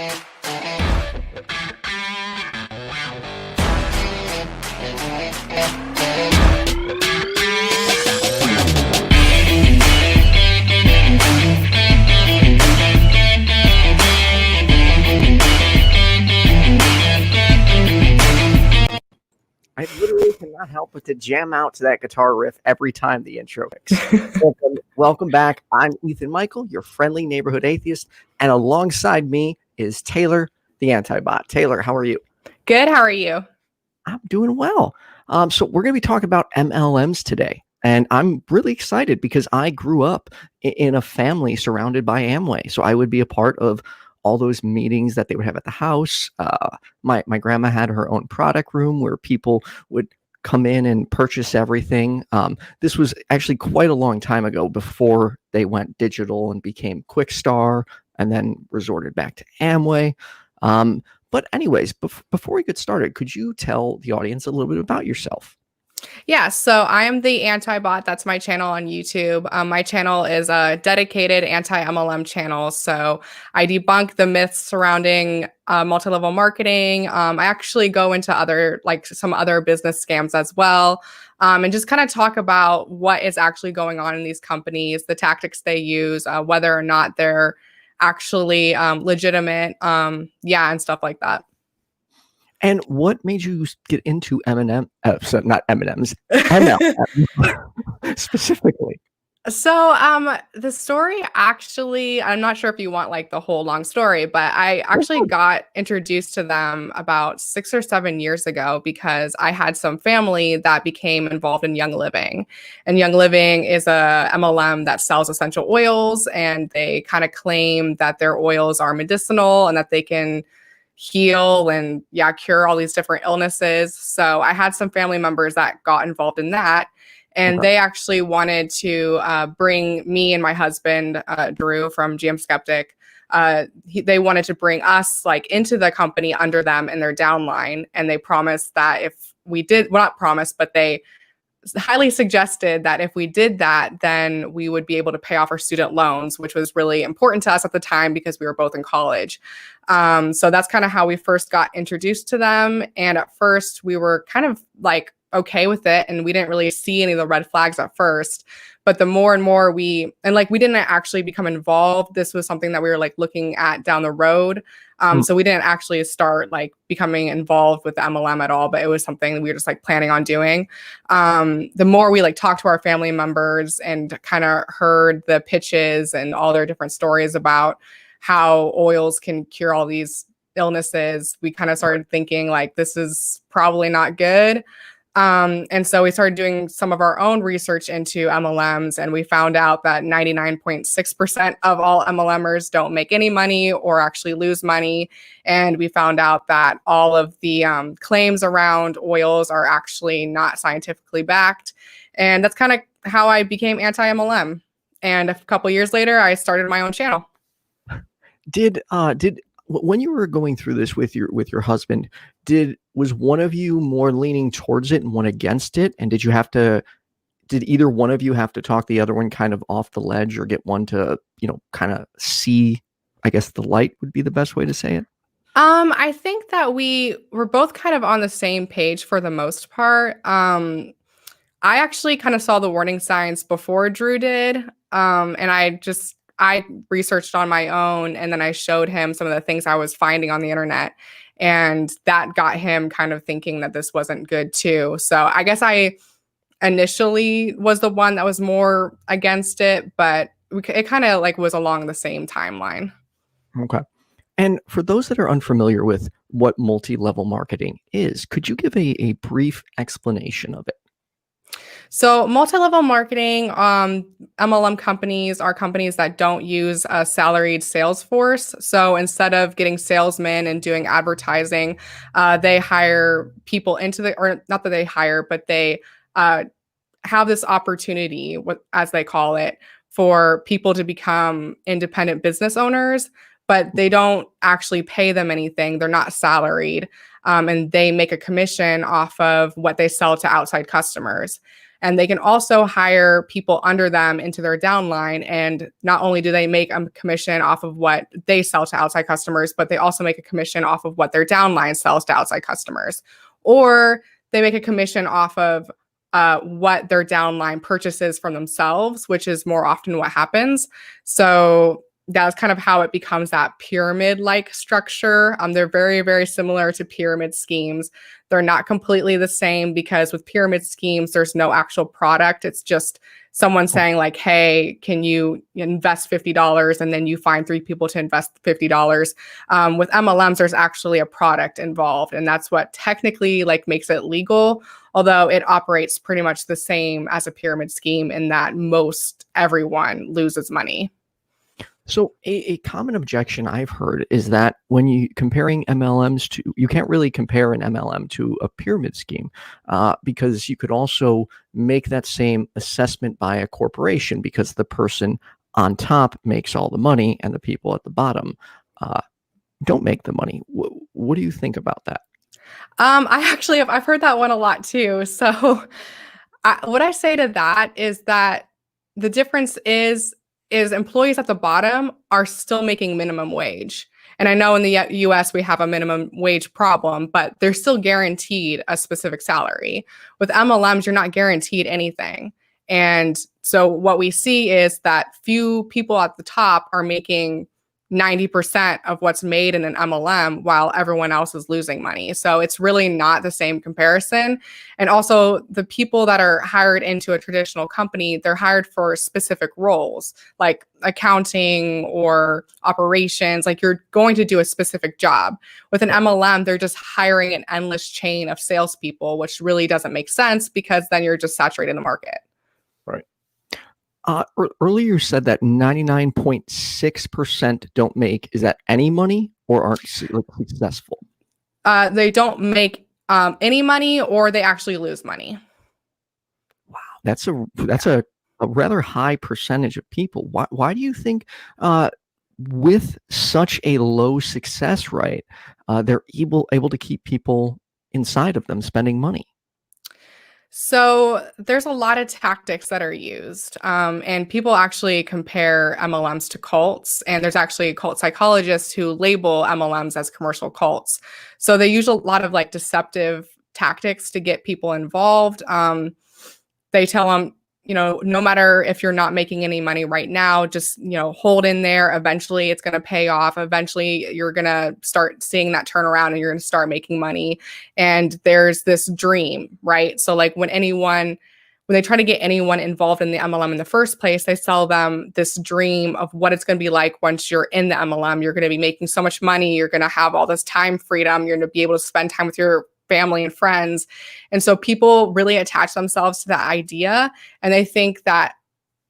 I literally cannot help but to jam out to that guitar riff every time the intro hits. Welcome back. I'm Ethan Micheal, your friendly neighborhood atheist, and alongside me is Taylor, the Antibot. Taylor, how are you? Good. How are you? I'm doing well. So we're going to be talking about MLMs today, and I'm really excited because I grew up in a family surrounded by Amway, so I would be a part of all those meetings that they would have at the house. My grandma had her own product room where people would come in and purchase everything. This was actually quite a long time ago before they went digital and became Quickstar and then resorted back to Amway. But anyways, before we get started, could you tell the audience a little bit about yourself? Yeah, so I am the Antibot. That's my channel on YouTube. My channel is a dedicated anti-MLM channel. So I debunk the myths surrounding multi-level marketing. I actually go into some other business scams as well, and just kind of talk about what is actually going on in these companies, the tactics they use, whether or not they're actually legitimate, and stuff like that. And what made you get into not M&Ms, MLM specifically? So the story actually, I'm not sure if you want like the whole long story, but I actually got introduced to them about 6 or 7 years ago because I had some family that became involved in Young Living. And Young Living is a MLM that sells essential oils, and they kind of claim that their oils are medicinal and that they can heal and cure all these different illnesses. So I had some family members that got involved in that, and they actually wanted to bring me and my husband, Drew from GM Skeptic. They wanted to bring us like into the company under them in their downline, and they promised that if we did, well, not promised, but they highly suggested that if we did that, then we would be able to pay off our student loans, which was really important to us at the time because we were both in college. So that's kind of how we first got introduced to them. And at first we were kind of like okay with it, and we didn't really see any of the red flags at first. But the more and more we didn't actually become involved. This was something that we were like looking at down the road. So we didn't actually start like becoming involved with the MLM at all, but it was something that we were just like planning on doing. The more we like talked to our family members and kind of heard the pitches and all their different stories about how oils can cure all these illnesses, we kind of started thinking like, this is probably not good. And so we started doing some of our own research into MLMs, and we found out that 99.6% of all MLMers don't make any money or actually lose money. And we found out that all of the claims around oils are actually not scientifically backed. And that's kind of how I became anti-MLM. And a couple years later, I started my own channel. When you were going through this with your husband, was one of you more leaning towards it and one against it? And did either one of you have to talk the other one kind of off the ledge, or get one to, kind of see, I guess the light would be the best way to say it? I think that we were both kind of on the same page for the most part. I actually kind of saw the warning signs before Drew did. And I researched on my own, and then I showed him some of the things I was finding on the internet, and that got him kind of thinking that this wasn't good too. So I guess I initially was the one that was more against it, but it kind of like was along the same timeline. Okay. And for those that are unfamiliar with what multi-level marketing is, could you give a brief explanation of it? So multi-level marketing, MLM companies are companies that don't use a salaried sales force. So instead of getting salesmen and doing advertising, they hire people or not that they hire, but they have this opportunity, as they call it, for people to become independent business owners, but they don't actually pay them anything. They're not salaried, and they make a commission off of what they sell to outside customers. And they can also hire people under them into their downline. And not only do they make a commission off of what they sell to outside customers, but they also make a commission off of what their downline sells to outside customers. Or they make a commission off of what their downline purchases from themselves, which is more often what happens. So that's kind of how it becomes that pyramid-like structure. They're very, very similar to pyramid schemes. They're not completely the same because with pyramid schemes, there's no actual product. It's just someone saying like, hey, can you invest $50? And then you find 3 people to invest $50. With MLMs, there's actually a product involved. And that's what technically like makes it legal, although it operates pretty much the same as a pyramid scheme in that most everyone loses money. So a common objection I've heard is that when you comparing MLMs to, you can't really compare an MLM to a pyramid scheme because you could also make that same assessment by a corporation because the person on top makes all the money and the people at the bottom don't make the money. What do you think about that? I've heard that one a lot too. So what I say to that is that the difference is employees at the bottom are still making minimum wage. And I know in the US we have a minimum wage problem, but they're still guaranteed a specific salary. With MLMs, you're not guaranteed anything. And so what we see is that few people at the top are making 90% of what's made in an MLM while everyone else is losing money. So it's really not the same comparison. And also the people that are hired into a traditional company, they're hired for specific roles like accounting or operations, like you're going to do a specific job. With an MLM, they're just hiring an endless chain of salespeople, which really doesn't make sense because then you're just saturating the market. Right. Earlier you said that 99.6% don't make, is that any money or aren't successful? They don't make any money or they actually lose money. Wow. That's a rather high percentage of people. Why do you think with such a low success rate, they're able to keep people inside of them spending money? So there's a lot of tactics that are used, and people actually compare MLMs to cults, and there's actually cult psychologists who label MLMs as commercial cults. So they use a lot of like deceptive tactics to get people involved. They tell them, no matter if you're not making any money right now, just, hold in there. Eventually it's going to pay off. Eventually you're going to start seeing that turnaround and you're going to start making money. And there's this dream, right? So like when they try to get anyone involved in the MLM in the first place, they sell them this dream of what it's going to be like once you're in the MLM. You're going to be making so much money. You're going to have all this time freedom. You're going to be able to spend time with your family and friends. And so people really attach themselves to that idea. And they think that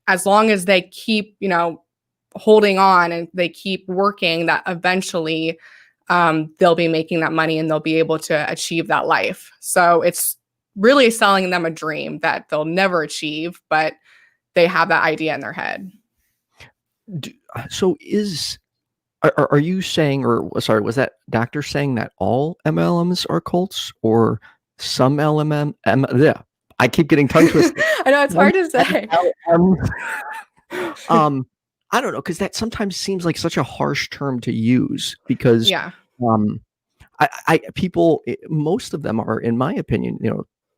as long as they keep, holding on and they keep working, that eventually they'll be making that money and they'll be able to achieve that life. So it's really selling them a dream that they'll never achieve, but they have that idea in their head. So are you saying, or sorry, was that doctor saying that all MLMs are cults or some yeah, I keep getting tongue twisted. I know it's hard to say. I don't know, because that sometimes seems like such a harsh term to use because people, most of them are, in my opinion,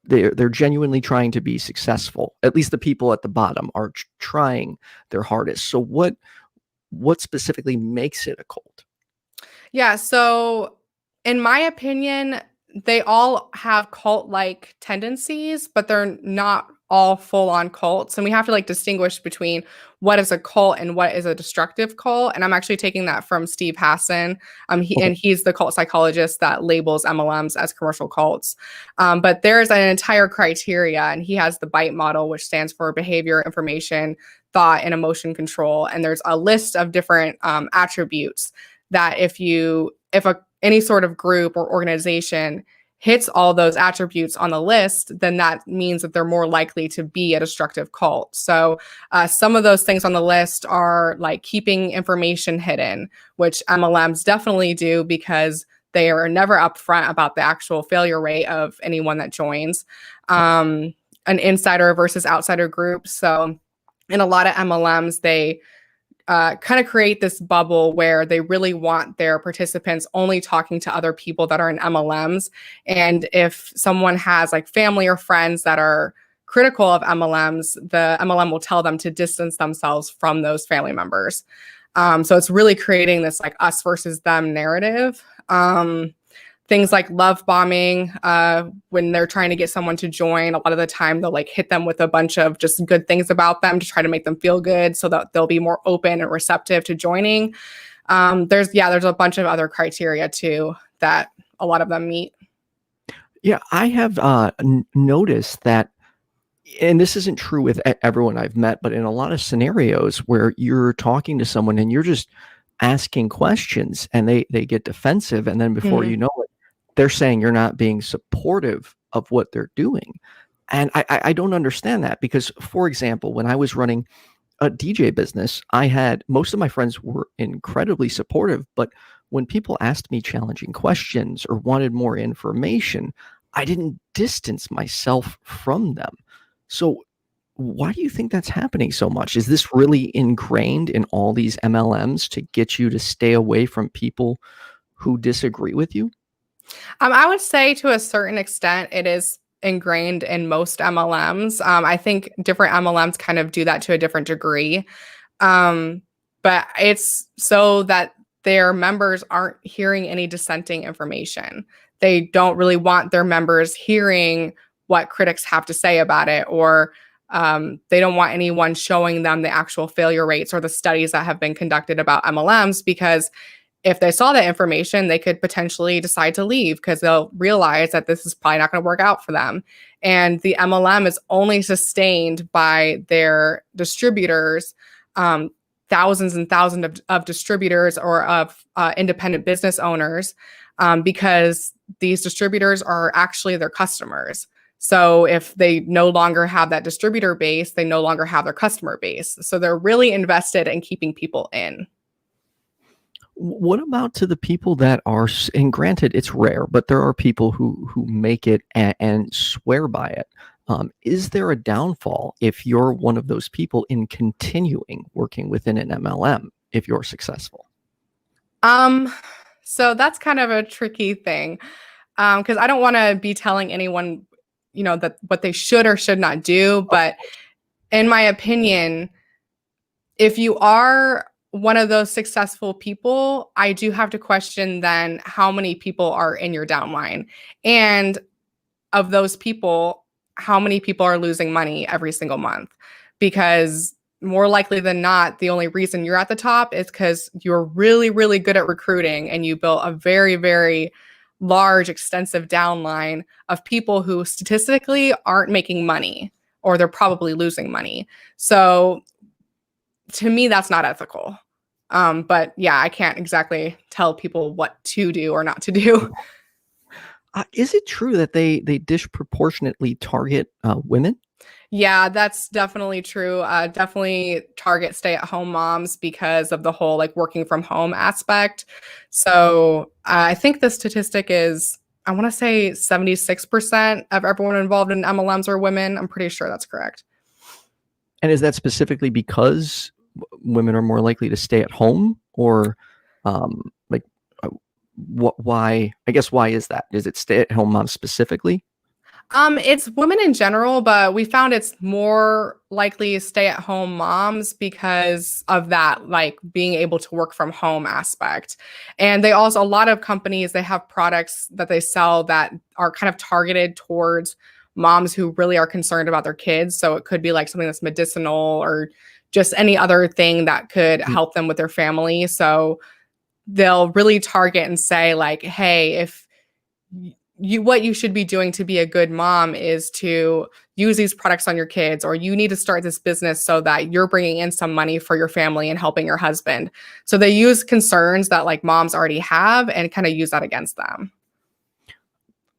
they're genuinely trying to be successful. At least the people at the bottom are trying their hardest. So what specifically makes it a cult? Yeah, so in my opinion, they all have cult-like tendencies, but they're not all full-on cults. And we have to like distinguish between what is a cult and what is a destructive cult. And I'm actually taking that from Steve Hassan. And he's the cult psychologist that labels MLMs as commercial cults. But there's an entire criteria, and he has the BITE model, which stands for behavior, information, thought, and emotion control. And there's a list of different attributes that if any sort of group or organization hits all those attributes on the list, then that means that they're more likely to be a destructive cult. So some of those things on the list are like keeping information hidden, which MLMs definitely do because they are never upfront about the actual failure rate of anyone that joins. an insider versus outsider group. So in a lot of MLMs, they kind of create this bubble where they really want their participants only talking to other people that are in MLMs. And if someone has like family or friends that are critical of MLMs, the MLM will tell them to distance themselves from those family members. So it's really creating this like us versus them narrative. Things like love bombing, when they're trying to get someone to join, a lot of the time they'll like hit them with a bunch of just good things about them to try to make them feel good so that they'll be more open and receptive to joining. There's a bunch of other criteria too that a lot of them meet. Yeah, I have noticed that, and this isn't true with everyone I've met, but in a lot of scenarios where you're talking to someone and you're just asking questions and they get defensive, and then before you know it, they're saying you're not being supportive of what they're doing. And I don't understand that, because, for example, when I was running a DJ business, I had most of my friends were incredibly supportive, but when people asked me challenging questions or wanted more information, I didn't distance myself from them. So why do you think that's happening so much? Is this really ingrained in all these MLMs to get you to stay away from people who disagree with you? I would say to a certain extent, it is ingrained in most MLMs. I think different MLMs kind of do that to a different degree. But it's so that their members aren't hearing any dissenting information. They don't really want their members hearing what critics have to say about it, or they don't want anyone showing them the actual failure rates or the studies that have been conducted about MLMs, because if they saw that information, they could potentially decide to leave because they'll realize that this is probably not going to work out for them. And the MLM is only sustained by their distributors, thousands and thousands of distributors or of independent business owners, because these distributors are actually their customers. So if they no longer have that distributor base, they no longer have their customer base. So they're really invested in keeping people in. What about to the people that are, and granted it's rare, but there are people who make it and swear by it. Is there a downfall if you're one of those people in continuing working within an MLM if you're successful? So that's kind of a tricky thing, because I don't want to be telling anyone, that what they should or should not do. But in my opinion, if you are one of those successful people, I do have to question then how many people are in your downline. And of those people, how many people are losing money every single month? Because more likely than not, the only reason you're at the top is because you're really, really good at recruiting and you built a very, very large, extensive downline of people who statistically aren't making money, or they're probably losing money. So to me, that's not ethical. But yeah, I can't exactly tell people what to do or not to do. Is it true that they disproportionately target women? Yeah, that's definitely true. Definitely target stay-at-home moms because of the whole like working from home aspect. So I think the statistic is, I want to say 76% of everyone involved in MLMs are women. I'm pretty sure that's correct. And is that specifically because women are more likely to stay at home, or why? I guess why is that? Is it stay-at-home moms specifically? It's women in general, but we found it's more likely stay-at-home moms because of that, like being able to work from home aspect. And they also, a lot of companies, they have products that they sell that are kind of targeted towards moms who really are concerned about their kids. So it could be like something that's medicinal or just any other thing that could help them with their family. So they'll really target and say like, hey, if what you should be doing to be a good mom is to use these products on your kids, or you need to start this business so that you're bringing in some money for your family and helping your husband. So they use concerns that like moms already have and kind of use that against them.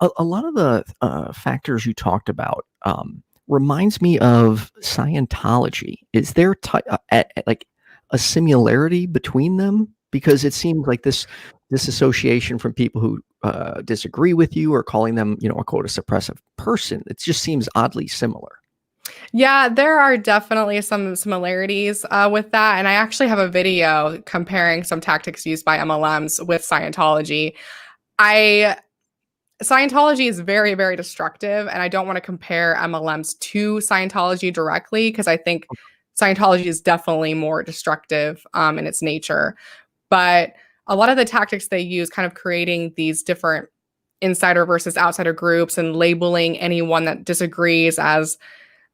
A lot of the factors you talked about reminds me of Scientology. Is there like a similarity between them? Because it seems like this association from people who disagree with you or calling them, a quote, a suppressive person. It just seems oddly similar. Yeah, there are definitely some similarities with that. And I actually have a video comparing some tactics used by MLMs with Scientology. Scientology is very, very destructive, and I don't want to compare MLMs to Scientology directly because I think Scientology is definitely more destructive in its nature. But a lot of the tactics they use, kind of creating these different insider versus outsider groups and labeling anyone that disagrees as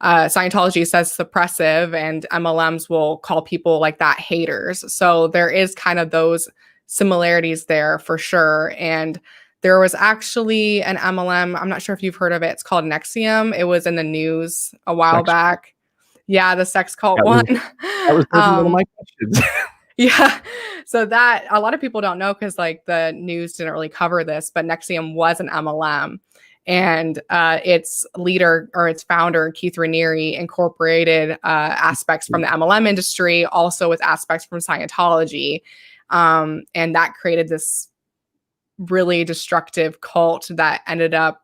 Scientology says suppressive, and MLMs will call people like that haters. So there is kind of those similarities there for sure. And there was actually an MLM, I'm not sure if you've heard of it. It's called Nexium. It was in the news a while back. Yeah, the sex cult one. That was one of my questions. Yeah. So that a lot of people don't know because like the news didn't really cover this, but Nexium was an MLM. And its leader or its founder, Keith Raniere, incorporated aspects from the MLM industry, also with aspects from Scientology. And that created this really destructive cult that ended up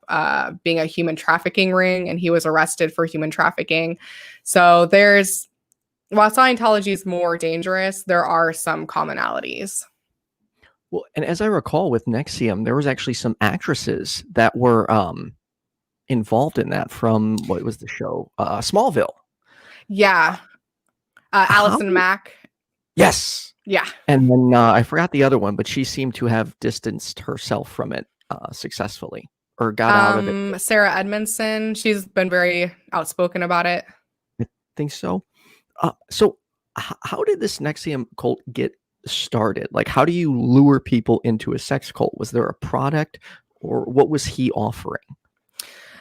being a human trafficking ring, and he was arrested for human trafficking. So while Scientology is more dangerous, there are some commonalities. Well, and as I recall with Nexium, there was actually some actresses that were involved in that from, what was the show? Smallville. Yeah. Allison Mack. Yes. Yeah. And then I forgot the other one, but she seemed to have distanced herself from it successfully, or got out of it. Sarah Edmondson. She's been very outspoken about it. I think so. So how did this Nexium cult get started? Like, how do you lure people into a sex cult? Was there a product, or what was he offering?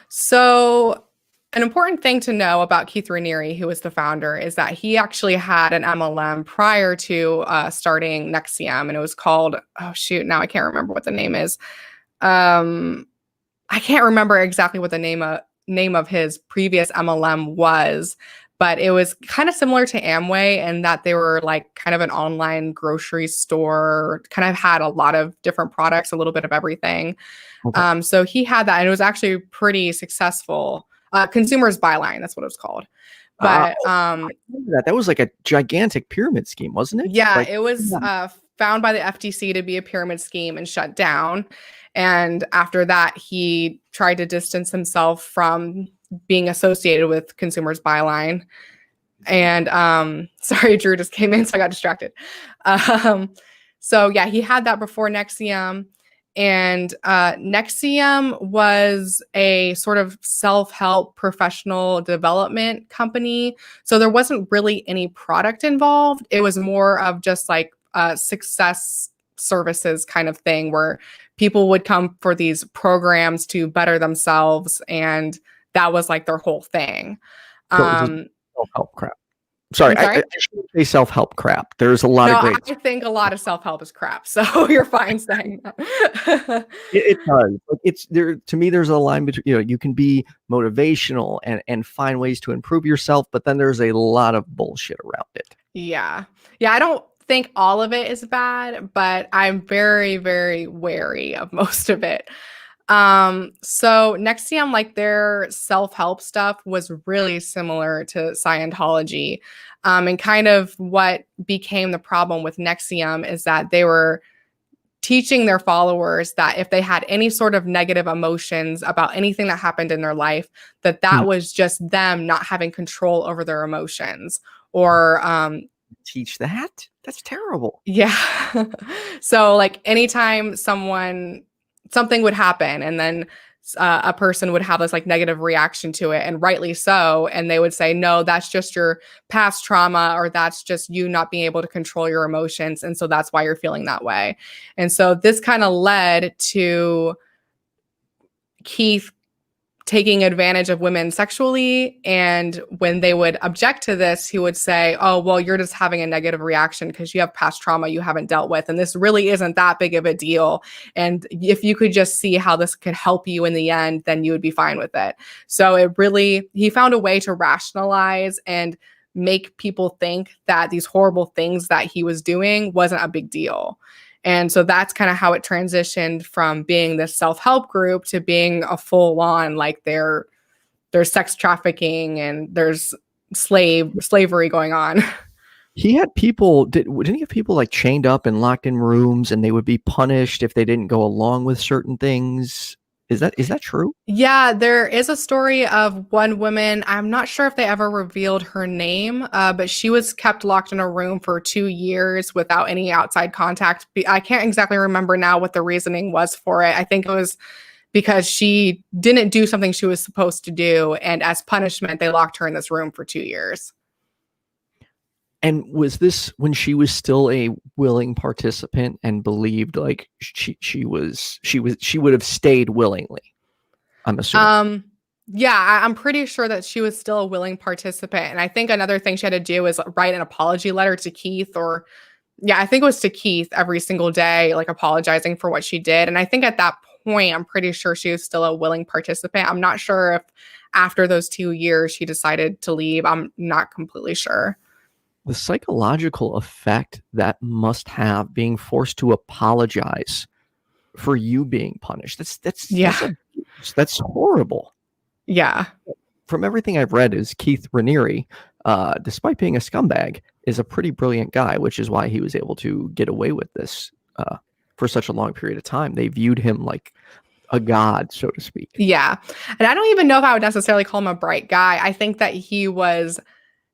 So an important thing to know about Keith Raniere, who was the founder, is that he actually had an MLM prior to starting Nexium, and it was called, oh shoot, now I can't remember what the name is. I can't remember exactly what the name of his previous MLM was, but it was kind of similar to Amway in that they were like kind of an online grocery store, kind of had a lot of different products, a little bit of everything. Okay. So he had that, and it was actually pretty successful. Consumers Byline, that's what it was called. But that was like a gigantic pyramid scheme, wasn't it? Yeah, it was found by the FTC to be a pyramid scheme and shut down. And after that, he tried to distance himself from being associated with Consumers Byline. And sorry, Drew just came in, so I got distracted. So yeah, he had that before Nexium. And Nexium was a sort of self-help professional development company. So there wasn't really any product involved. It was more of just like success services kind of thing where people would come for these programs to better themselves. And that was like their whole thing. Self-help crap. Sorry, I shouldn't say self-help crap. There's a lot of great. I think a lot of self-help is crap. So you're fine saying that. It does. It's there to me. There's a line between, you can be motivational and find ways to improve yourself, but then there's a lot of bullshit around it. Yeah. I don't think all of it is bad, but I'm very, very wary of most of it. So Nexium, like their self-help stuff was really similar to Scientology. And kind of what became the problem with Nexium is that they were teaching their followers that if they had any sort of negative emotions about anything that happened in their life, that was just them not having control over their emotions, or teach that? That's terrible. Yeah. So like anytime something would happen, and then a person would have this like negative reaction to it, and rightly so, and they would say, no, that's just your past trauma, or that's just you not being able to control your emotions, and so that's why you're feeling that way. And so this kind of led to Keith taking advantage of women sexually. And when they would object to this, he would say, oh, well, you're just having a negative reaction because you have past trauma you haven't dealt with. And this really isn't that big of a deal. And if you could just see how this could help you in the end, then you would be fine with it. So he found a way to rationalize and make people think that these horrible things that he was doing wasn't a big deal. And so that's kind of how it transitioned from being this self-help group to being a full-on, like there's sex trafficking and there's slavery going on. He had people, didn't he have people like chained up and locked in rooms, and they would be punished if they didn't go along with certain things? Is that true? Yeah, there is a story of one woman. I'm not sure if they ever revealed her name, but she was kept locked in a room for 2 years without any outside contact. I can't exactly remember now what the reasoning was for it. I think it was because she didn't do something she was supposed to do, and as punishment, they locked her in this room for 2 years. And was this when she was still a willing participant and believed like she would have stayed willingly? I'm assuming. Yeah, I'm pretty sure that she was still a willing participant. And I think another thing she had to do is write an apology letter to Keith, or yeah, I think it was to Keith every single day, like apologizing for what she did. And I think at that point, I'm pretty sure she was still a willing participant. I'm not sure if after those 2 years she decided to leave. I'm not completely sure. The psychological effect that must have being forced to apologize for you being punished. That's horrible. Yeah. From everything I've read, is Keith Raniere, despite being a scumbag, is a pretty brilliant guy, which is why he was able to get away with this for such a long period of time. They viewed him like a god, so to speak. Yeah. And I don't even know if I would necessarily call him a bright guy. I think that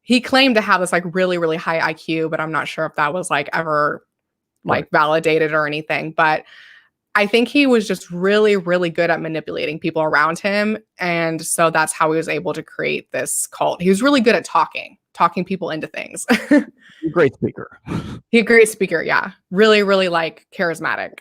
he claimed to have this like really, really high IQ, but I'm not sure if that was like ever like validated or anything. But I think he was just really, really good at manipulating people around him. And so that's how he was able to create this cult. He was really good at talking people into things. Great speaker. He's a great speaker. Yeah. Really, really like charismatic.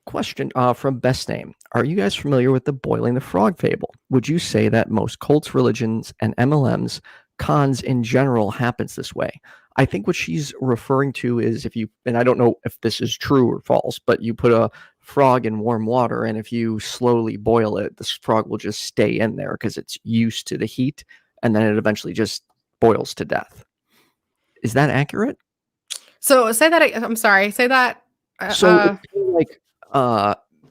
Question from Bestname. Are you guys familiar with the boiling the frog fable? Would you say that most cults, religions, and MLMs, cons in general, happens this way? I think what she's referring to is if you, and I don't know if this is true or false, but you put a frog in warm water, and if you slowly boil it, this frog will just stay in there because it's used to the heat, and then it eventually just boils to death. Is that accurate? So say that, I'm sorry, say that. So like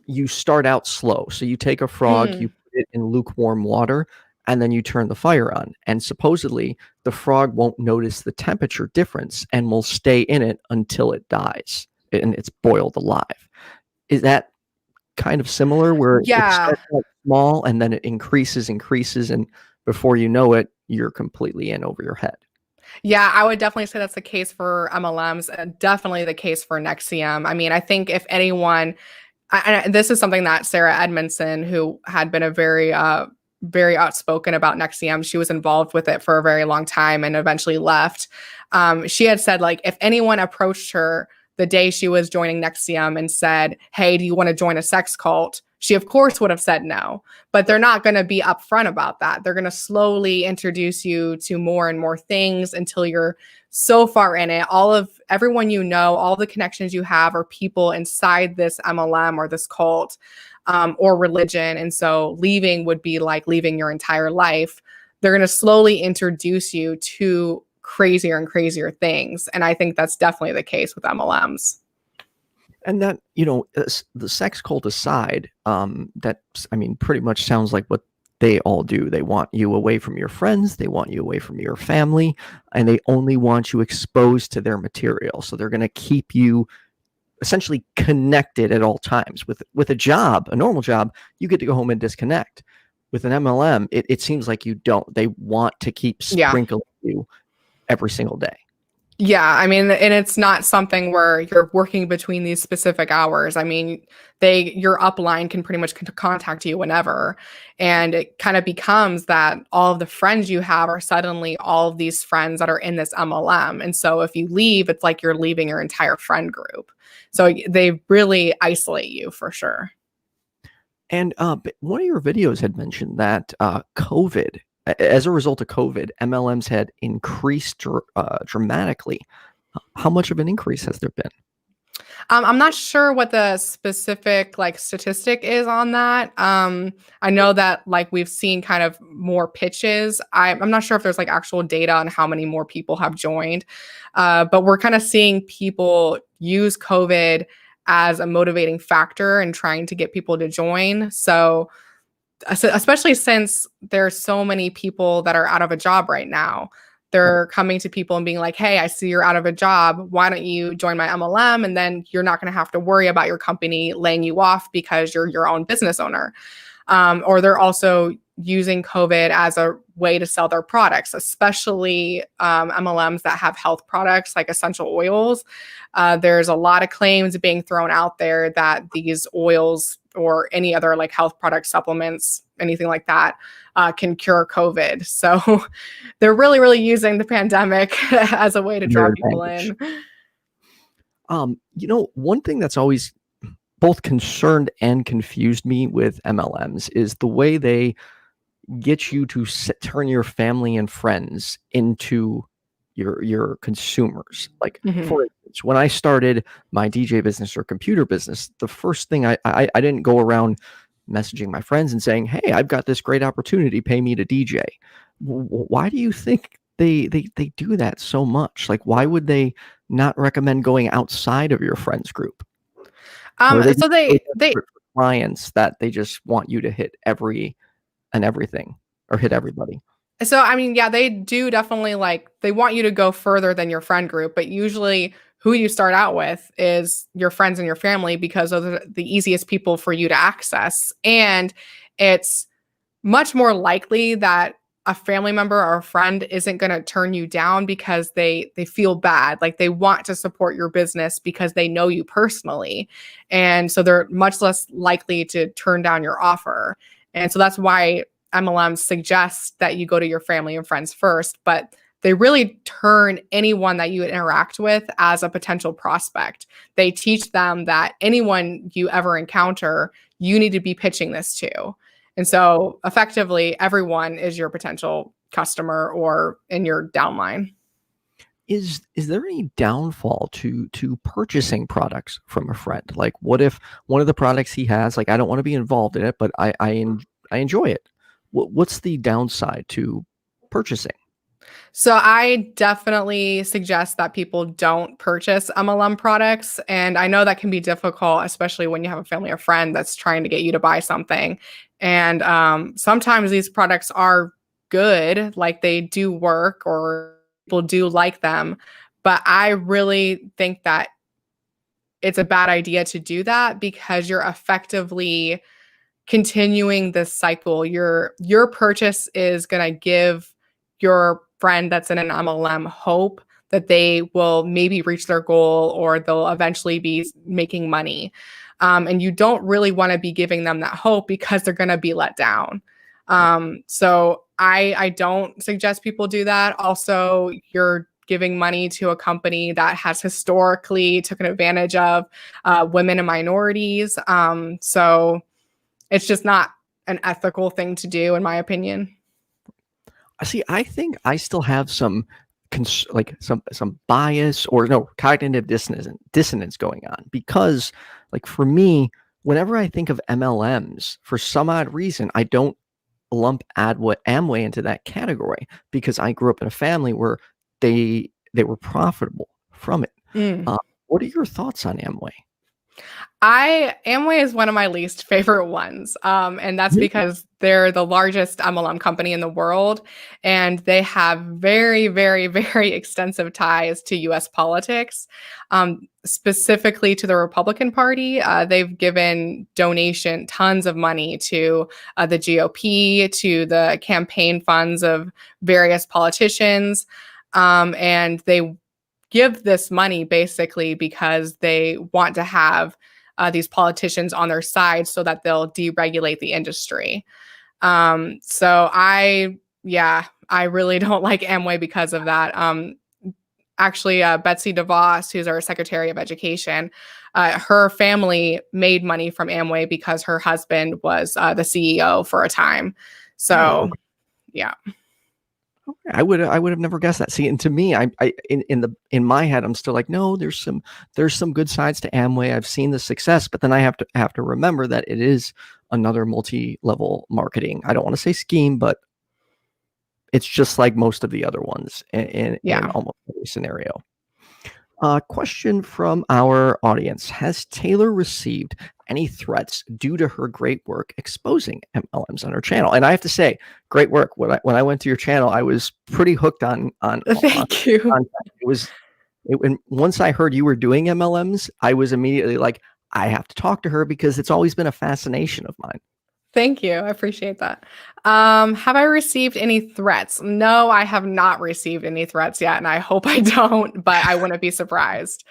you start out slow. So you take a frog, you put it in lukewarm water, and then you turn the fire on. And supposedly the frog won't notice the temperature difference and will stay in it until it dies and it's boiled alive. Is that kind of similar where it starts out small and then it increases, and before you know it, you're completely in over your head? Yeah, I would definitely say that's the case for MLMs, and definitely the case for NXIVM. I mean, I think if anyone, this is something that Sarah Edmondson, who had been a very outspoken about NXIVM, she was involved with it for a very long time and eventually left. She had said, like, if anyone approached her the day she was joining NXIVM and said, hey, do you want to join a sex cult? She, of course, would have said no, but they're not going to be upfront about that. They're going to slowly introduce you to more and more things until you're so far in it. Everyone you know, all the connections you have are people inside this MLM or this cult or religion. And so leaving would be like leaving your entire life. They're going to slowly introduce you to crazier and crazier things. And I think that's definitely the case with MLMs. And that, the sex cult aside, pretty much sounds like what they all do. They want you away from your friends, they want you away from your family, and they only want you exposed to their material. So they're going to keep you essentially connected at all times. With a job, a normal job, you get to go home and disconnect. With an MLM, it seems like you don't. They want to keep sprinkling you every single day. Yeah, I mean, and it's not something where you're working between these specific hours. I mean, your upline can pretty much contact you whenever. And it kind of becomes that all of the friends you have are suddenly all of these friends that are in this MLM. And so if you leave, it's like you're leaving your entire friend group. So they really isolate you for sure. And one of your videos had mentioned that COVID, as a result of COVID, MLMs had increased dramatically. How much of an increase has there been? I'm not sure what the specific like statistic is on that. I know that like we've seen kind of more pitches. I'm not sure if there's like actual data on how many more people have joined, but we're kind of seeing people use COVID as a motivating factor and trying to get people to join. So especially since there's so many people that are out of a job right now. They're coming to people and being like, hey, I see you're out of a job. Why don't you join my MLM? And then you're not going to have to worry about your company laying you off because you're your own business owner. Or they're also using COVID as a way to sell their products, especially MLMs that have health products like essential oils. There's a lot of claims being thrown out there that these oils or any other like health product supplements, anything like that, can cure COVID. So they're really, really using the pandemic as a way to draw people in. One thing that's always both concerned and confused me with MLMs is the way they get you to turn your family and friends into your consumers. Like, for instance, when I started my DJ business or computer business, the first thing I didn't go around messaging my friends and saying, hey, I've got this great opportunity, pay me to DJ. Why do you think they do that so much? Like, why would they not recommend going outside of your friends group? So they clients that they just want you to hit every and everything or hit everybody. So, I mean, yeah, they do definitely like, they want you to go further than your friend group, but usually who you start out with is your friends and your family because those are the easiest people for you to access. And it's much more likely that a family member or a friend isn't going to turn you down because they feel bad. Like they want to support your business because they know you personally. And so they're much less likely to turn down your offer. And so that's why MLMs suggest that you go to your family and friends first, but they really turn anyone that you interact with as a potential prospect. They teach them that anyone you ever encounter, you need to be pitching this to. And so effectively, everyone is your potential customer or in your downline. Is there any downfall to purchasing products from a friend? Like, what if one of the products he has, like, I don't want to be involved in it, but I enjoy it. What's the downside to purchasing? So I definitely suggest that people don't purchase MLM products. And I know that can be difficult, especially when you have a family or friend that's trying to get you to buy something. And sometimes these products are good, like they do work or people do like them. But I really think that it's a bad idea to do that because you're effectively continuing this cycle. Your purchase is going to give your friend that's in an MLM hope that they will maybe reach their goal or they'll eventually be making money. And you don't really want to be giving them that hope because they're going to be let down. So I don't suggest people do that. Also, you're giving money to a company that has historically taken advantage of women and minorities. So it's just not an ethical thing to do, in my opinion. See, I think I still have some some bias or no cognitive dissonance going on because, like, for me, whenever I think of MLMs, for some odd reason, I don't lump Amway into that category because I grew up in a family where they were profitable from it. What are your thoughts on Amway? Amway is one of my least favorite ones. And that's because they're the largest MLM company in the world. And they have very, very, very extensive ties to US politics, specifically to the Republican Party. They've given tons of money to the GOP, to the campaign funds of various politicians. And they give this money basically because they want to have these politicians on their side so that they'll deregulate the industry. So I really don't like Amway because of that. Actually, Betsy DeVos, who's our Secretary of Education, her family made money from Amway because her husband was the CEO for a time. So, yeah. I would have never guessed that. See, and to me, in my head, I'm still like, no, there's some good sides to Amway. I've seen the success, but then I have to remember that it is another multi-level marketing. I don't want to say scheme, but it's just like most of the other ones in almost every scenario. Question from our audience: has Taylor received any threats due to her great work exposing MLMs on her channel? And I have to say, great work. When I went to your channel, I was pretty hooked on Thank you. content. And once I heard you were doing MLMs, I was immediately like, I have to talk to her because it's always been a fascination of mine. Thank you. I appreciate that. Have I received any threats? No, I have not received any threats yet, and I hope I don't, but I wouldn't be surprised.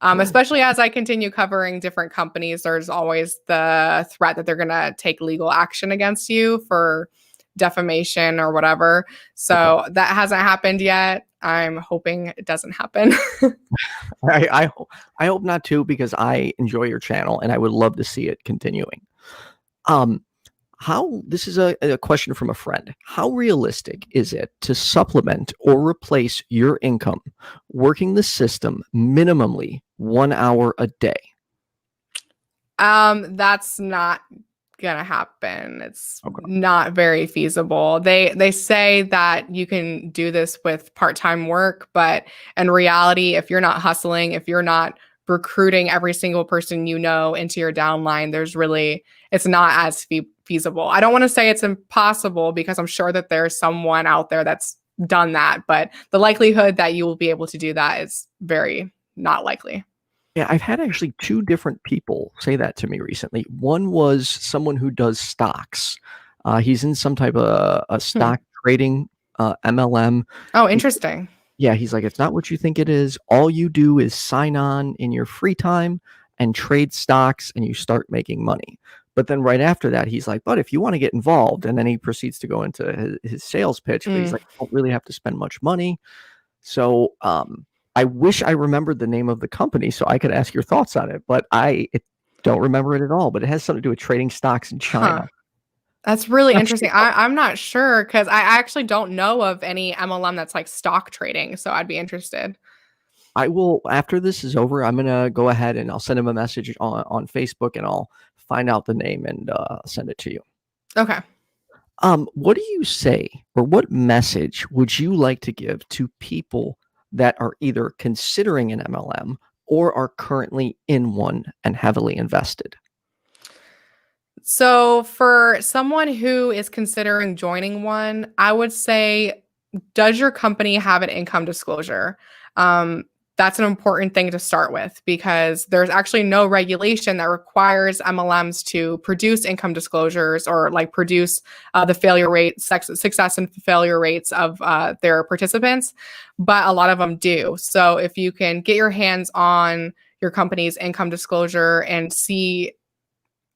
Especially as I continue covering different companies, there's always the threat that they're going to take legal action against you for defamation or whatever. So that hasn't happened yet. I'm hoping it doesn't happen. I hope not too, because I enjoy your channel and I would love to see it continuing. This is a question from a friend. How realistic is it to supplement or replace your income working the system minimally 1 hour a day? That's not gonna happen. It's not very feasible. They say that you can do this with part-time work, but in reality, if you're not hustling, if you're not recruiting every single person you know into your downline, it's not as feasible. I don't want to say it's impossible, because I'm sure that there's someone out there that's done that, but the likelihood that you will be able to do that is very not likely. Yeah, I've had actually 2 different people say that to me recently. One was someone who does stocks. He's in some type of a stock trading MLM. Oh, interesting. He's like, it's not what you think it is. All you do is sign on in your free time and trade stocks, and you start making money. But then right after that, he's like, but if you want to get involved, and then he proceeds to go into his sales pitch, but he's like, I don't really have to spend much money. So I wish I remembered the name of the company so I could ask your thoughts on it, but I don't remember it at all. But it has something to do with trading stocks in China. Huh. That's really interesting. I'm not sure, because I actually don't know of any MLM that's like stock trading. So I'd be interested. I will, after this is over, I'm going to go ahead and I'll send him a message on Facebook, and I'll find out the name and send it to you. Okay. What do you say, or what message would you like to give to people that are either considering an MLM or are currently in one and heavily invested? So for someone who is considering joining one, I would say, does your company have an income disclosure? That's an important thing to start with, because there's actually no regulation that requires MLMs to produce income disclosures or like produce the failure rate, success and failure rates of their participants, but a lot of them do. So if you can get your hands on your company's income disclosure and see,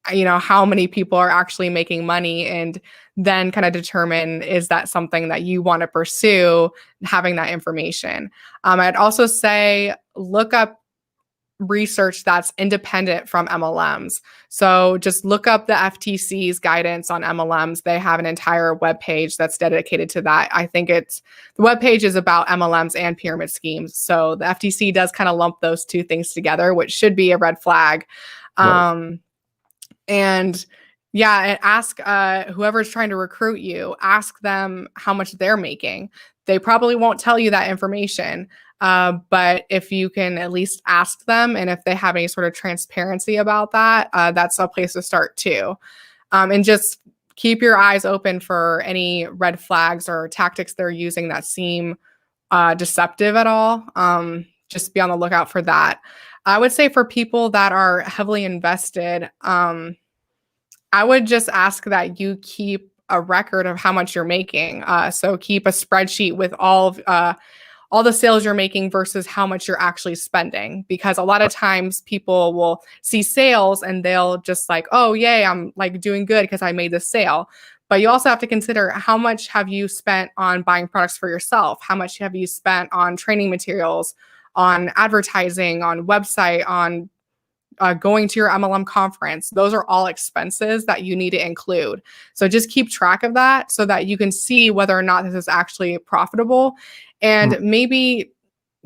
how many people are actually making money, and then kind of determine, is that something that you want to pursue, having that information. I'd also say look up research that's independent from MLMs. So just look up the FTC's guidance on MLMs. They have an entire webpage that's dedicated to that. I think the webpage is about MLMs and pyramid schemes. So the FTC does kind of lump those two things together, which should be a red flag. Right. And ask whoever's trying to recruit you, ask them how much they're making. They probably won't tell you that information, but if you can at least ask them, and if they have any sort of transparency about that, that's a place to start too. And just keep your eyes open for any red flags or tactics they're using that seem deceptive at all. Just be on the lookout for that. I would say for people that are heavily invested, I would just ask that you keep a record of how much you're making. So keep a spreadsheet with all the sales you're making versus how much you're actually spending. Because a lot of times people will see sales and they'll just like, oh, yay, I'm like doing good because I made this sale. But you also have to consider, how much have you spent on buying products for yourself? How much have you spent on training materials, on advertising, on website, on going to your MLM conference. Those are all expenses that you need to include. So just keep track of that so that you can see whether or not this is actually profitable, and maybe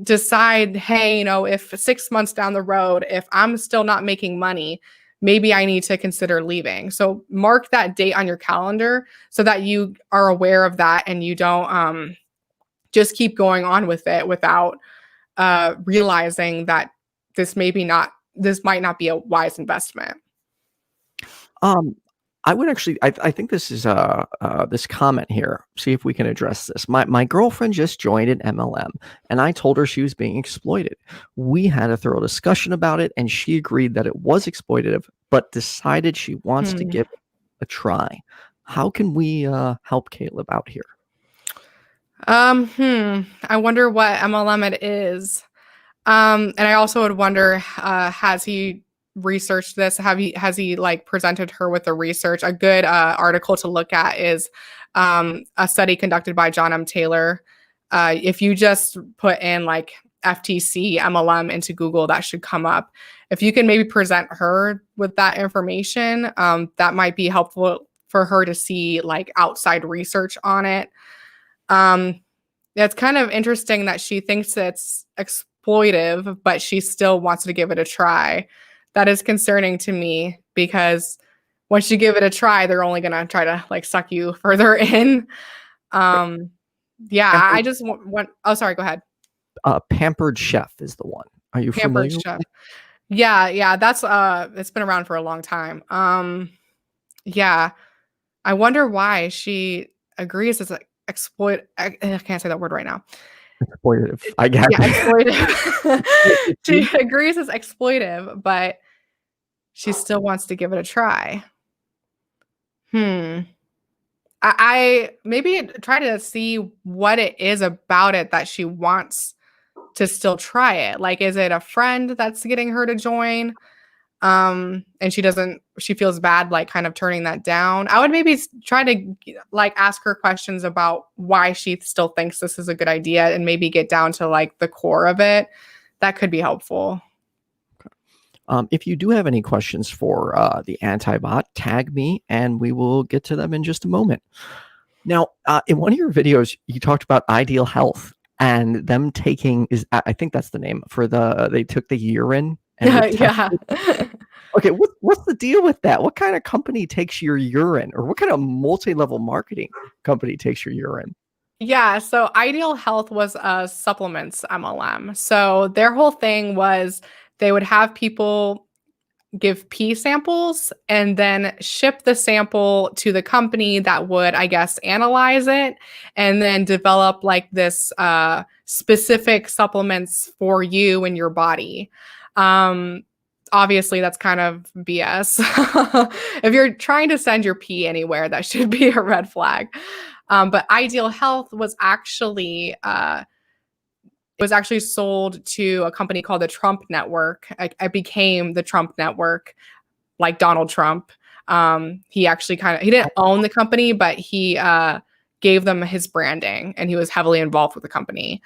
decide, hey, if 6 months down the road, if I'm still not making money, maybe I need to consider leaving. So mark that date on your calendar so that you are aware of that and you don't just keep going on with it without realizing that this might not be a wise investment. I would actually, I think this is this comment here. See if we can address this. My girlfriend just joined an MLM, and I told her she was being exploited. We had a thorough discussion about it, and she agreed that it was exploitative, but decided she wants to give it a try. How can we help Caleb out here? I wonder what MLM it is. And I also would wonder, has he researched this? Has he like presented her with the research? A good article to look at is a study conducted by John M. Taylor. If you just put in like FTC MLM into Google, that should come up. If you can maybe present her with that information, that might be helpful for her to see like outside research on it. It's kind of interesting that she thinks it's exploitive, but she still wants to give it a try. That is concerning to me because once you give it a try, they're only going to try to like suck you further in. Yeah, I just want, oh, sorry, go ahead. Pampered Chef is the one. Are you Pampered familiar? Chef. Yeah, that's it's been around for a long time. Yeah, I wonder why she agrees it's like I can't say that word right now. Exploitative. I guess. Yeah, exploitive. She agrees it's exploitive, but she still wants to give it a try. I maybe try to see what it is about it that she wants to still try it. Like, is it a friend that's getting her to join? And she feels bad, like kind of turning that down. I would maybe try to like ask her questions about why she still thinks this is a good idea and maybe get down to like the core of it. That could be helpful. If you do have any questions for the Antibot, tag me and we will get to them in just a moment. Now, in one of your videos, you talked about Ideal Health and them taking I think that's the name for they took the urine. And Yeah. Okay, what's the deal with that? What kind of company takes your urine, or what kind of multi-level marketing company takes your urine? Yeah, so Ideal Health was a supplements MLM. So their whole thing was they would have people give pee samples and then ship the sample to the company that would, I guess, analyze it and then develop like this specific supplements for you and your body. Obviously, that's kind of BS. If you're trying to send your pee anywhere, that should be a red flag. But Ideal Health was actually sold to a company called the Trump Network. It became the Trump Network, like Donald Trump. He actually he didn't own the company, but he gave them his branding, and he was heavily involved with the company.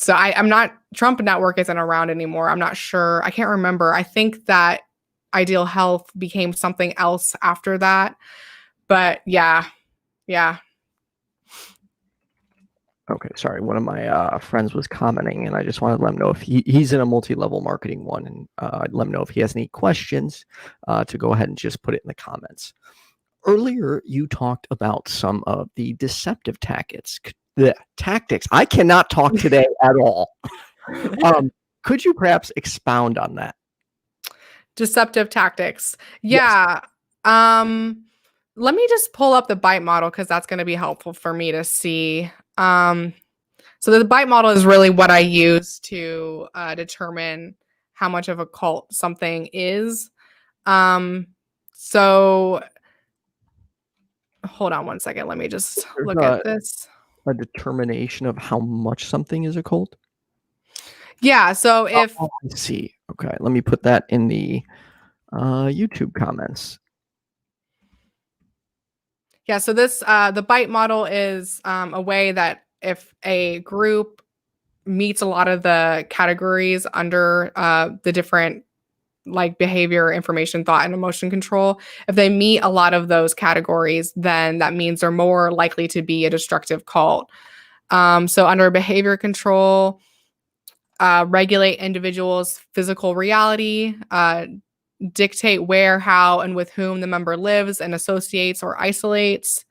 So I'm not, Trump Network isn't around anymore. I'm not sure. I can't remember. I think that Ideal Health became something else after that. But yeah. Okay, sorry. One of my friends was commenting, and I just wanted to let him know if he's in a multi-level marketing one, and I'd let him know if he has any questions to go ahead and just put it in the comments. Earlier, you talked about some of the deceptive tactics. I cannot talk today at all. Could you perhaps expound on that? Deceptive tactics. Yes. Yeah. Let me just pull up the bite model because that's going to be helpful for me to see. So the bite model is really what I use to determine how much of a cult something is. So hold on one second. Let me just look at this. A determination of how much something is a cult? Yeah. So if I see. Okay, let me put that in the YouTube comments. Yeah, so this the bite model is a way that if a group meets a lot of the categories under the different like behavior, information, thought, and emotion control, if they meet a lot of those categories, then that means they're more likely to be a destructive cult. So under behavior control, regulate individuals' physical reality, dictate where, how, and with whom the member lives and associates or isolates,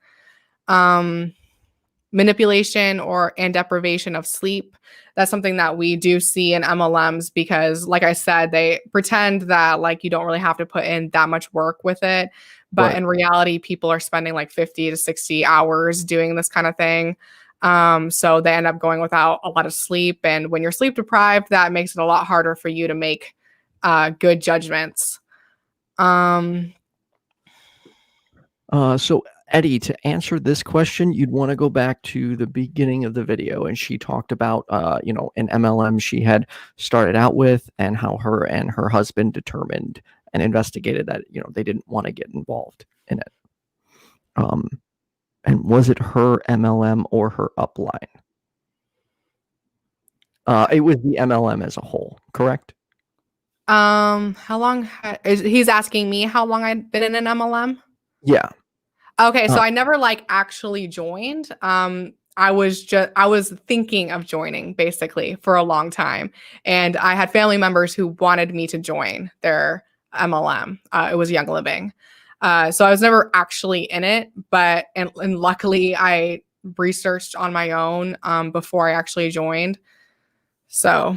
manipulation and deprivation of sleep. That's something that we do see in MLMs because, like I said, they pretend that like you don't really have to put in that much work with it. But in reality, people are spending like 50 to 60 hours doing this kind of thing. So they end up going without a lot of sleep. And when you're sleep deprived, that makes it a lot harder for you to make good judgments. So Eddie, to answer this question, you'd want to go back to the beginning of the video, and she talked about, an MLM she had started out with, and how her and her husband determined and investigated that, they didn't want to get involved in it. And was it her MLM or her upline? It was the MLM as a whole, correct? How long he's asking me how long I'd been in an MLM? Yeah. Okay, so I never like actually joined. I was thinking of joining basically for a long time, and I had family members who wanted me to join their MLM. It was Young Living, so I was never actually in it, but and luckily I researched on my own before I actually joined. So,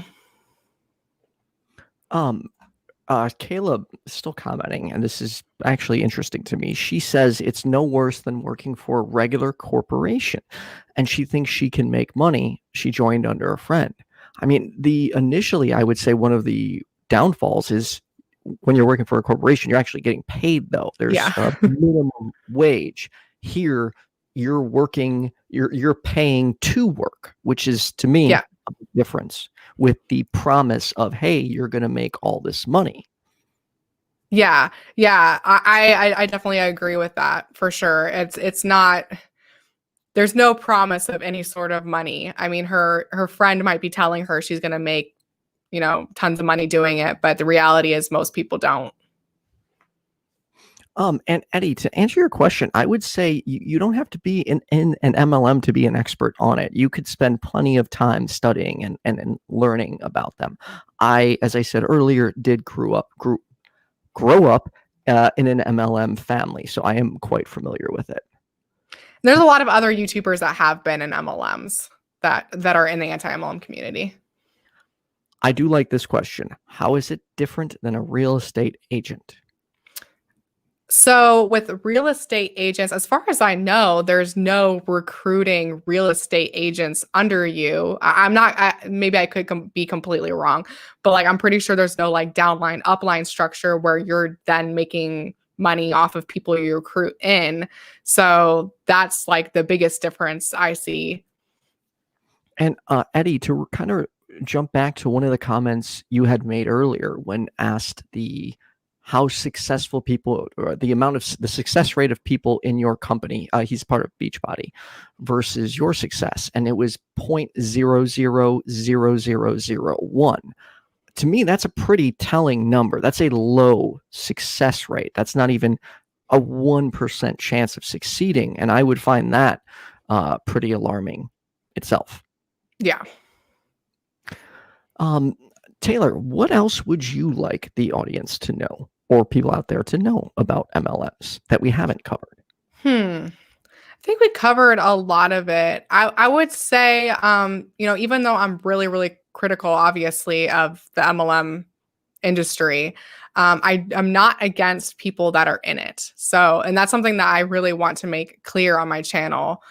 Caleb is still commenting, and this is actually interesting to me. She says it's no worse than working for a regular corporation, and she thinks she can make money. She joined under a friend. I mean, initially, I would say one of the downfalls is when you're working for a corporation, you're actually getting paid, though. There's a minimum wage. Here, you're working, you're paying to work, which is, to me, a big difference, with the promise of, hey, you're going to make all this money. Yeah. I definitely agree with that for sure. It's not, there's no promise of any sort of money. I mean, her friend might be telling her she's going to make, tons of money doing it, but the reality is most people don't. And Eddie, to answer your question, I would say you don't have to be in an MLM to be an expert on it. You could spend plenty of time studying and learning about them. As I said earlier, did grow up in an MLM family, so I am quite familiar with it. There's a lot of other YouTubers that have been in MLMs that are in the anti-MLM community. I do like this question. How is it different than a real estate agent? So with real estate agents, as far as I know, there's no recruiting real estate agents under you. I'm not, maybe I could be completely wrong, but like, I'm pretty sure there's no like downline, upline structure where you're then making money off of people you recruit in. So that's like the biggest difference I see. And Eddie, to kind of jump back to one of the comments you had made earlier when asked how successful people, or the success rate of people in your company, he's part of Beachbody, versus your success, and it was 0.000001. To me, that's a pretty telling number. That's a low success rate. That's not even a 1% chance of succeeding, and I would find that pretty alarming itself. Yeah. Taylor, what else would you like the audience to know, or people out there to know, about MLMs that we haven't covered? I think we covered a lot of it. I would say, even though I'm really, really critical, obviously, of the MLM industry, I'm not against people that are in it. So, and that's something that I really want to make clear on my channel.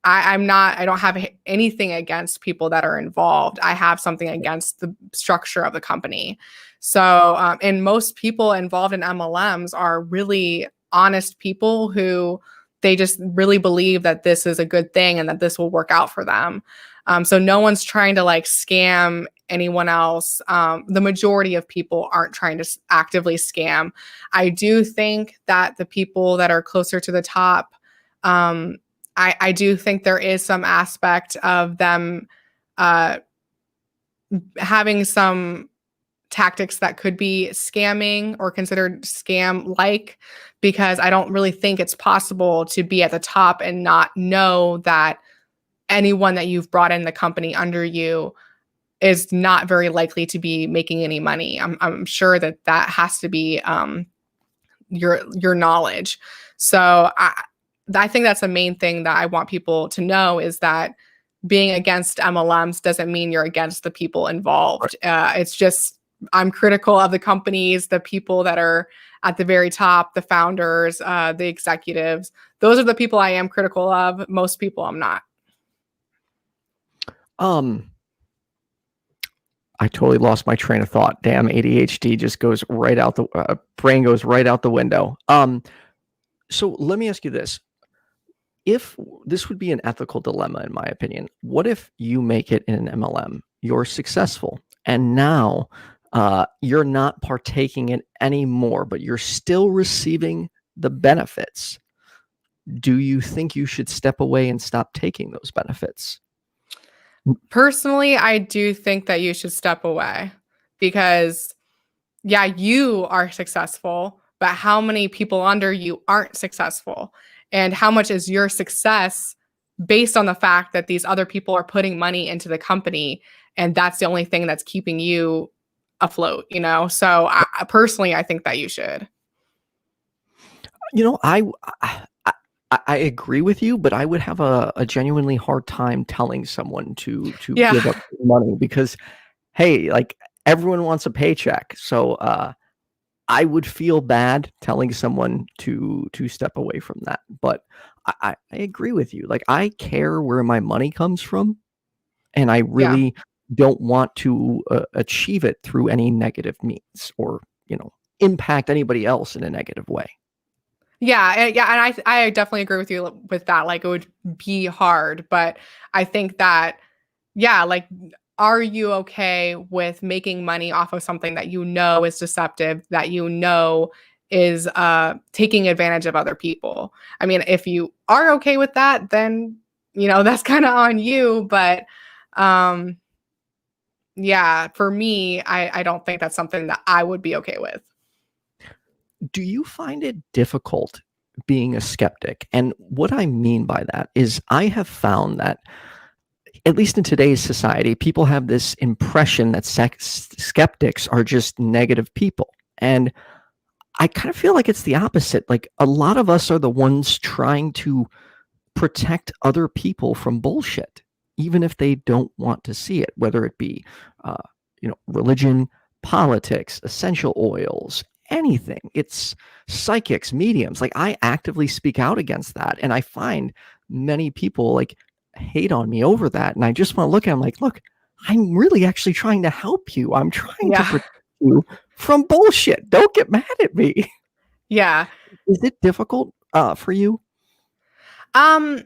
I don't have anything against people that are involved. I have something against the structure of the company. So, and most people involved in MLMs are really honest people who they just really believe that this is a good thing and that this will work out for them. So no one's trying to like scam anyone else. The majority of people aren't trying to actively scam. I do think that the people that are closer to the top, I do think there is some aspect of them having some tactics that could be scamming or considered scam-like, because I don't really think it's possible to be at the top and not know that anyone that you've brought in the company under you is not very likely to be making any money. I'm sure that has to be your knowledge. So I think that's the main thing that I want people to know, is that being against MLMs doesn't mean you're against the people involved. It's just, I'm critical of the companies, the people that are at the very top, the founders, the executives. Those are the people I am critical of. Most people I'm not. I totally lost my train of thought. Damn, ADHD just goes right out the brain goes right out the window. So let me ask you this. If this would be an ethical dilemma, in my opinion, what if you make it in an MLM, you're successful, and now you're not partaking in anymore, but you're still receiving the benefits? Do you think you should step away and stop taking those benefits? Personally, I do think that you should step away, because yeah, you are successful, but how many people under you aren't successful? And how much is your success based on the fact that these other people are putting money into the company, and that's the only thing that's keeping you afloat, you know? So personally, I think that you should. You know, I agree with you, but I would have a genuinely hard time telling someone to Yeah. give up money, because, hey, like, everyone wants a paycheck. So I would feel bad telling someone to step away from that. But I agree with you. Like, I care where my money comes from, and I Yeah. really don't want to achieve it through any negative means, or, impact anybody else in a negative way. Yeah, and I definitely agree with you with that. Like, it would be hard, but I think that, yeah, like, are you okay with making money off of something that you know is deceptive, that you know is taking advantage of other people? I mean, if you are okay with that, then that's kind of on you. But yeah, for me, I don't think that's something that I would be okay with. Do you find it difficult being a skeptic? And what I mean by that is, I have found that, at least in today's society, people have this impression that skeptics are just negative people. And I kind of feel like it's the opposite. Like, a lot of us are the ones trying to protect other people from bullshit, even if they don't want to see it, whether it be, religion, politics, essential oils, anything. It's psychics, mediums. Like, I actively speak out against that. And I find many people, like, hate on me over that. And I just want to look at them like, look, I'm really actually trying to help you. I'm trying to Yeah. protect you from bullshit. Don't get mad at me. Yeah. Is it difficult for you? I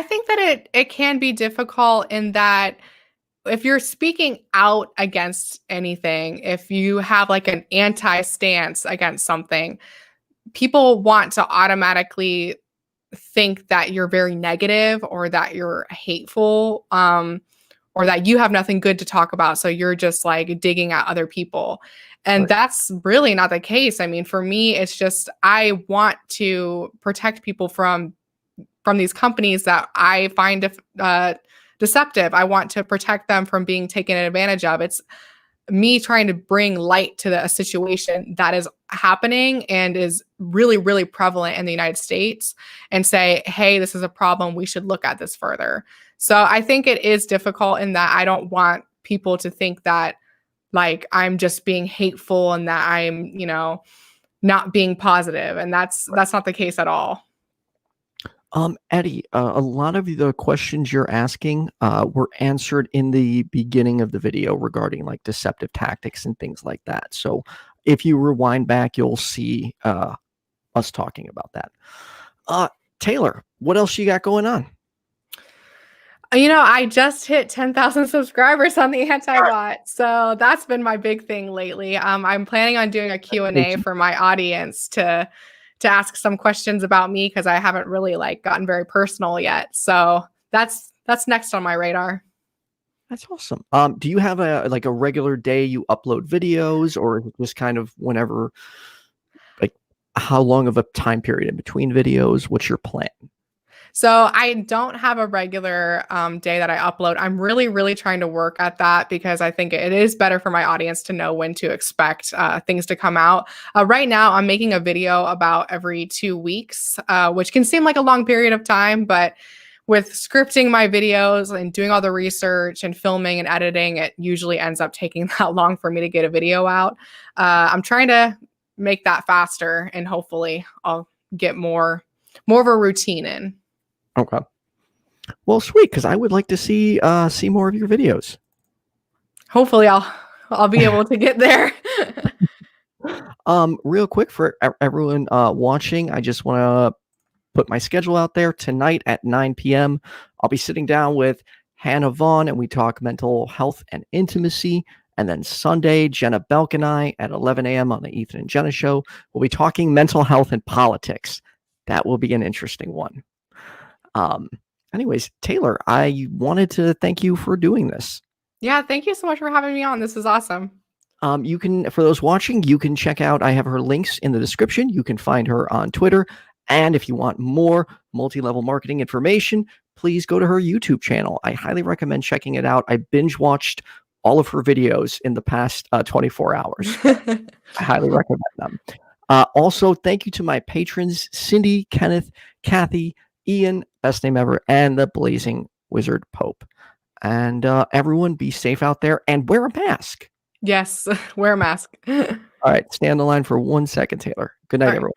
think that it can be difficult in that if you're speaking out against anything, if you have like an anti-stance against something, people want to automatically think that you're very negative, or that you're hateful, or that you have nothing good to talk about. So you're just like digging at other people. And Right. that's really not the case. I mean, for me, it's just, I want to protect people from these companies that I find deceptive. I want to protect them from being taken advantage of. It's me trying to bring light to a situation that is happening and is really, really prevalent in the United States, and say, hey, this is a problem. We should look at this further. So I think it is difficult in that I don't want people to think that, like, I'm just being hateful and that I'm, not being positive. And that's not the case at all. Eddie, a lot of the questions you're asking were answered in the beginning of the video regarding, like, deceptive tactics and things like that. So if you rewind back, you'll see us talking about that. Taylor, what else you got going on? I just hit 10,000 subscribers on the Antibot. So that's been my big thing lately. I'm planning on doing a Q&A for my audience to ask some questions about me, because I haven't really, like, gotten very personal yet. So that's next on my radar. That's awesome. Do you have a regular day you upload videos, or is it just kind of whenever? Like, how long of a time period in between videos? What's your plan? So I don't have a regular day that I upload. I'm really, really trying to work at that because I think it is better for my audience to know when to expect things to come out. Right now, I'm making a video about every 2 weeks, which can seem like a long period of time, but with scripting my videos and doing all the research and filming and editing, it usually ends up taking that long for me to get a video out. I'm trying to make that faster, and hopefully I'll get more of a routine in. Okay. Well, sweet, because I would like to see more of your videos. Hopefully I'll be able to get there. Real quick for everyone watching, I just want to put my schedule out there. Tonight at 9 p.m., I'll be sitting down with Hannah Vaughn, and we talk mental health and intimacy. And then Sunday, Jenna Belk and I at 11 a.m. on the Ethan and Jenna show, we'll be talking mental health and politics. That will be an interesting one. Anyways, Taylor, I wanted to thank you for doing this. Yeah, thank you so much for having me on. This is awesome. You can, for those watching, you can check out, I have her links in the description. You can find her on Twitter. And if you want more multi-level marketing information, please go to her YouTube channel. I highly recommend checking it out. I binge watched all of her videos in the past 24 hours. I highly recommend them. Also, thank you to my patrons, Cindy, Kenneth, Kathy, Ian, Best Name Ever, and the Blazing Wizard Pope. And everyone be safe out there and wear a mask. Yes, wear a mask. All right, stay on the line for 1 second, Taylor. Good night, everyone.